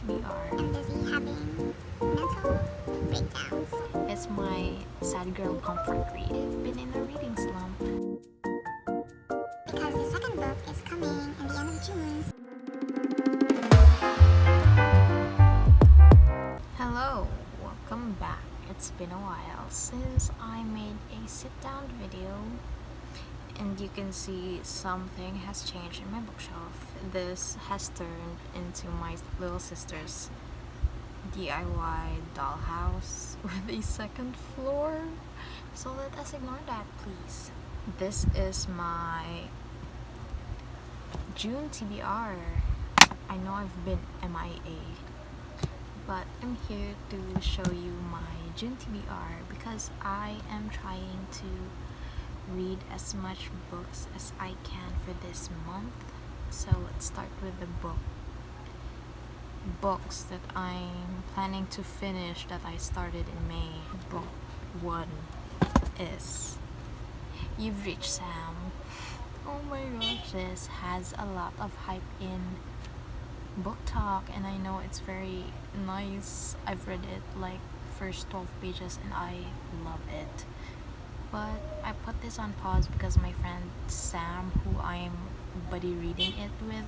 TBR. I'm busy having mental breakdowns. It's my sad girl comfort read. I've been in a reading slump. Because the second book is coming in the end of June. Hello, welcome back. It's been a while since I made a sit-down video, and you can see something has changed in my bookshelf. This has turned into my little sister's DIY dollhouse with a second floor. So let us ignore that, please. This is my June TBR. I know I've been MIA, but I'm here to show you my June TBR because I am trying to read as much books as I can for this month. So let's start with the books that I'm planning to finish that I started in May. Book 1 is You've Reached Sam. Oh my gosh, this has a lot of hype in Booktok, and I know it's very nice. I've read it like first 12 pages and I love it. But I put this on pause because my friend Sam, who I'm buddy reading it with,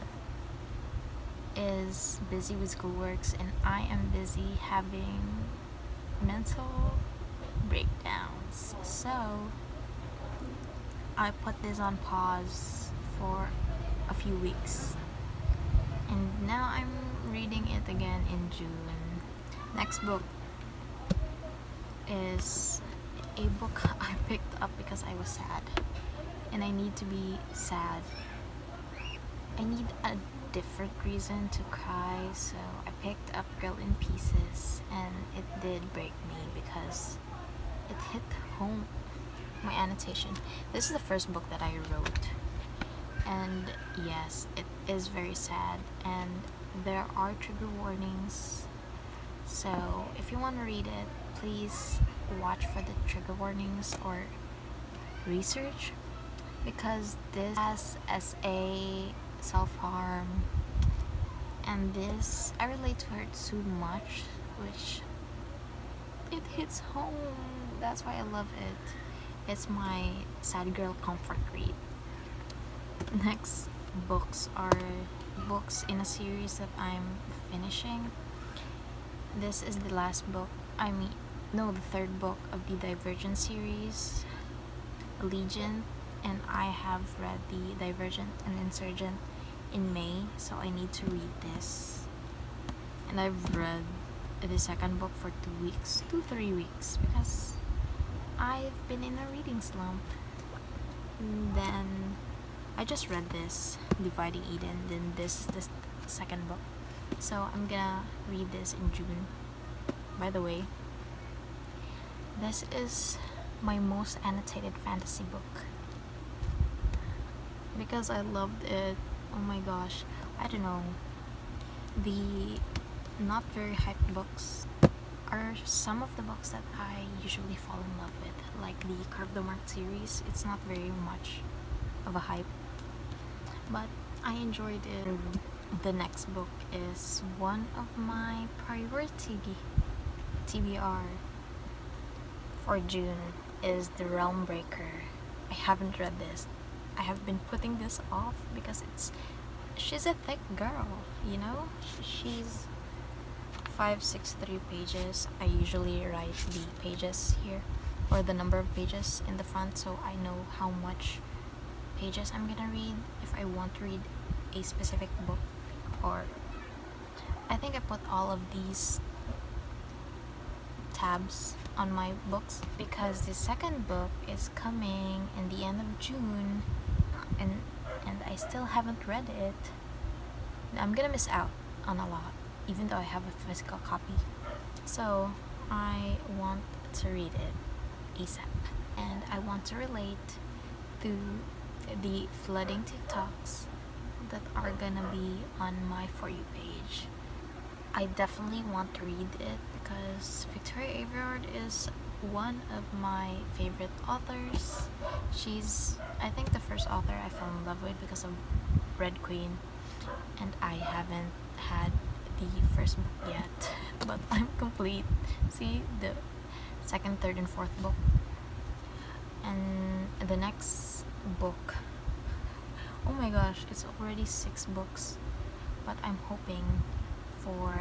is busy with schoolworks and I am busy having mental breakdowns. So I put this on pause for a few weeks. And now I'm reading it again in June. Next book is a book I picked up because I was sad. And I need to be sad. I need a different reason to cry, so I picked up Girl in Pieces, and it did break me because it hit home. My annotation. This is the first book that I wrote. And yes, it is very sad, and there are trigger warnings. So if you want to read it, please watch for the trigger warnings or research, because this has SA, self-harm, and this I relate to her too much, which it hits home. That's why I love it. It's my sad girl comfort read. Next books are books in a series that I'm finishing. This is the last book, the third book of the Divergent series, Allegiant, and I have read the Divergent and Insurgent in May, so I need to read this. And I've read the second book for 3 weeks, because I've been in a reading slump. And then I just read this, Dividing Eden, then this is the second book. So I'm gonna read this in June. By the way, this is my most annotated fantasy book because I loved it. Oh my gosh, I don't know. The not very hyped books are some of the books that I usually fall in love with, like the Carve the Mark series. It's not very much of a hype, but I enjoyed it. The next book is one of my priority TBR for June is The Realm Breaker. I haven't read this. I have been putting this off because she's a thick girl, you know? She's 563 pages. I usually write the pages here, or the number of pages in the front, so I know how much pages I'm gonna read if I want to read a specific book. Or I think I put all of these tabs on my books because the second book is coming in the end of June, and I still haven't read it. I'm gonna miss out on a lot, even though I have a physical copy. So I want to read it ASAP, and I want to relate to the flooding TikToks that are gonna be on my For You page. I definitely want to read it because Victoria Aveyard is one of my favorite authors. She's, I think, the first author I fell in love with because of Red Queen, and I haven't had the first book yet, but I'm complete. See the second, third, and fourth book. And the next book, oh my gosh, it's already 6 books, but I'm hoping for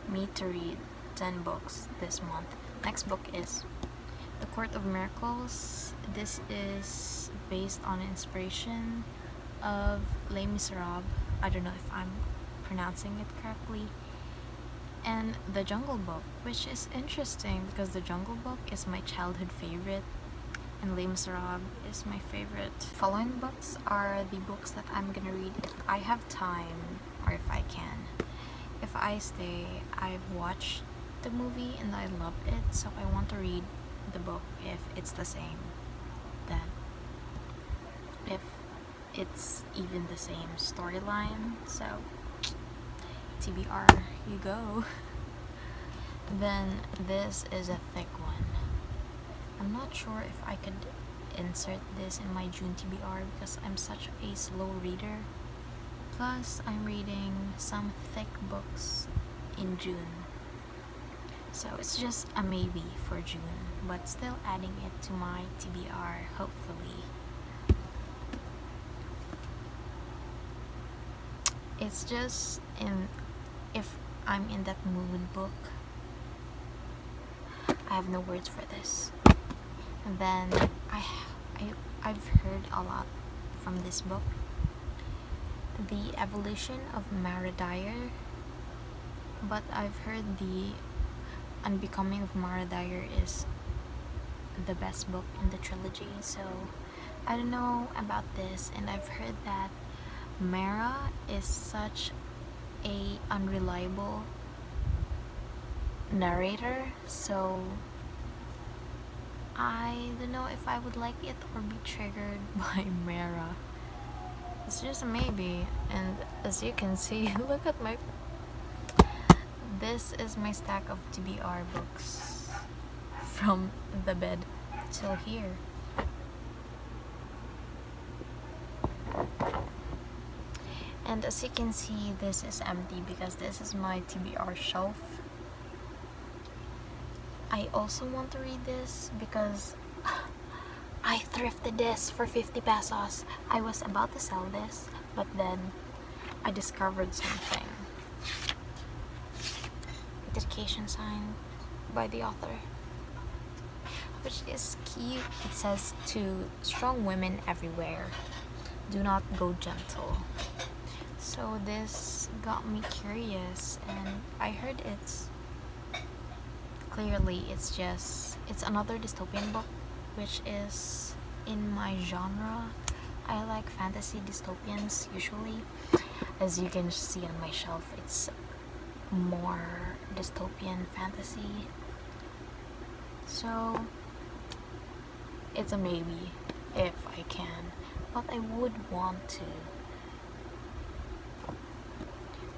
me to read 10 books this month. Next book is The Court of Miracles. This is based on inspiration of Les Miserables. I don't know if I'm pronouncing it correctly. And The Jungle Book, which is interesting because The Jungle Book is my childhood favorite and Les Miserables is my favorite. Following books are the books that I'm gonna read if I have time or if I can. If I stay, I've watched the movie and I love it, so I want to read the book if it's the same. Then, if it's even the same storyline, so TBR, you go. Then this is a thick one. I'm not sure if I could insert this in my June TBR because I'm such a slow reader. Plus, I'm reading some thick books in June. So it's just a maybe for June, but still adding it to my TBR, hopefully. It's just if I'm in that mood book. I have no words for this. And then I've heard a lot from this book. The Evolution of Mara Dyer, but I've heard the Unbecoming of Mara Dyer is the best book in the trilogy, so I don't know about this. And I've heard that Mara is such a unreliable narrator, so I don't know if I would like it or be triggered by Mara. It's just a maybe. And as you can see, look at my, this is my stack of TBR books from the bed till here. And as you can see, this is empty because this is my TBR shelf. I also want to read this because I thrifted this for 50 pesos. I was about to sell this, but then I discovered something. Dedication sign by the author, which is cute. It says, "To strong women everywhere, do not go gentle." So this got me curious, and I heard it's another dystopian book, which is in my genre. I like fantasy dystopians usually. As you can see on my shelf, it's more dystopian fantasy. So it's a maybe if I can, but I would want to.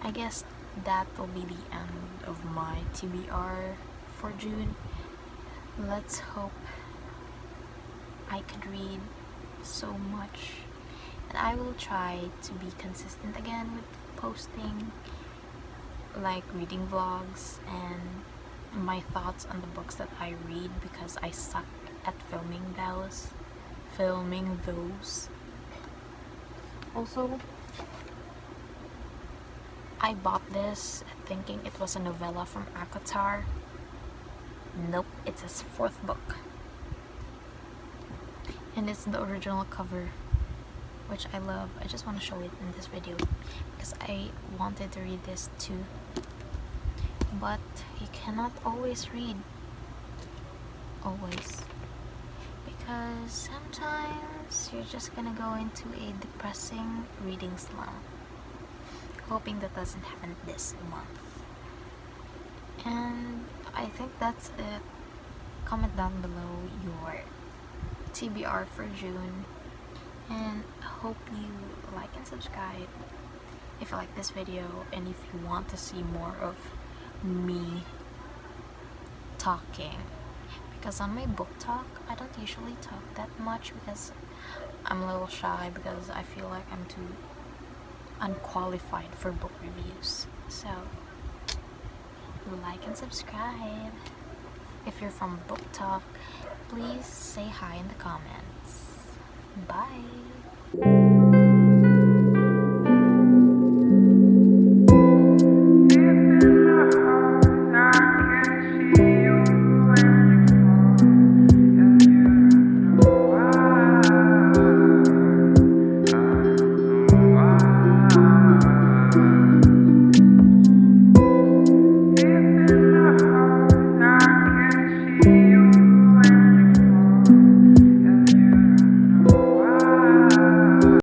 I guess that will be the end of my TBR for June. Let's hope I could read so much, and I will try to be consistent again with posting, like reading vlogs and my thoughts on the books that I read, because I suck at filming those. Also, I bought this thinking it was a novella from Akatar. Nope, it's his 4th book. And it's the original cover, which I love. I just want to show it in this video because I wanted to read this too. But you cannot always read. Always. Because sometimes you're just gonna go into a depressing reading slump. Hoping that doesn't happen this month. And I think that's it. Comment down below your TBR for June, and hope you like and subscribe if you like this video, and if you want to see more of me talking, because on my Booktok I don't usually talk that much because I'm a little shy, because I feel like I'm too unqualified for book reviews. So, like and subscribe. If you're from Booktok, please say hi in the comments. Bye!